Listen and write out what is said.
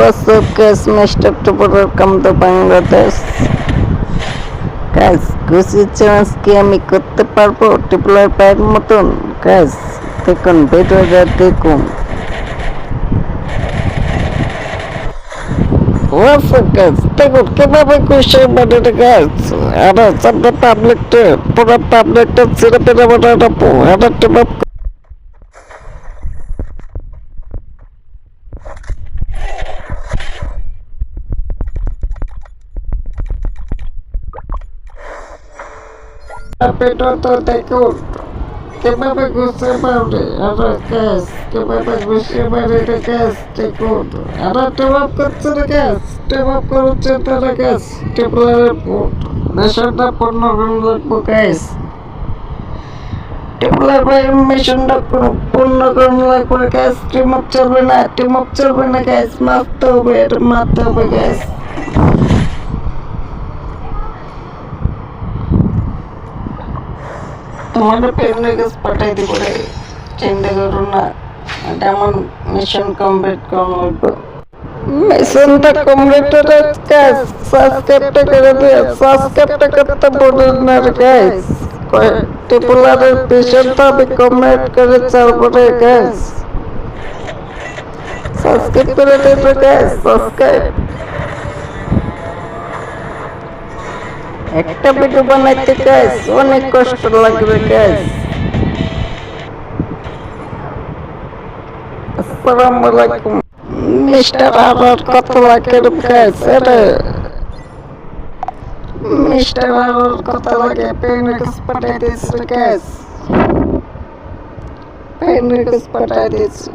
What's up guys, Mr. Tupper, welcome to Bangladesh. Guys, খুশি challenge কি আমি করতে পারবো টিপলার পায়ের মতন? গাইস দেখুন ভিডিওটা দেখুন। What's up guys, দেখুন কিভাবে খুশি বানাতে গাইস। এটা সামনে পাবলিকটা পুরো পাবলিকটা ছেড়ে পেরে বানাতে এটা টিপ আপ ভিডিও তো দেখুন কিভাবে ঘুষে মারে এটা গ্যাস, কিভাবে ঘুষে মারে এটা গ্যাস দেখুন। এটা টিপ আপ করছে না গ্যাস, টিপ আপ করছে তারা গ্যাস টিপলারের পোর্ট মেশিনটা পূর্ণ করে রাখবো গ্যাস। টিপলার ভাই মেশিনটা পূর্ণ করে রাখবো গ্যাস। টিপ আপ চলবে না, টিপ আপ চলবে না গ্যাস, মারতে হবে, এটা মারতে হবে গ্যাস। তোমাদের পেমেন্ট কাজ পাঠাই দিব রে, চিন্তা করো না। এটা আমার মিশন কমপ্লিট করবো। মিশনটা কমপ্লিট করে গাইস সাবস্ক্রাইবটা করে দিও, সাবস্ক্রাইবটা করতে ভুলবেন না গাইস। টিপলারের মিশনটা আমি কমপ্লিট করে ছাড়বো রে গাইস। সাবস্ক্রাইব করে দিও গাইস, সাবস্ক্রাইব। একটা ভিডিও বানাইতে গাইস অনেক কষ্ট লাগবে গাইস। আসসালামু আলাইকুম মিস্টার আরর, কত লাগে গাইস? এটা মিস্টার আরর কত লাগে? পেনিক্স পাঠাই দিয়েছে গাইস, পেনিক্স পাঠাই দিয়েছে।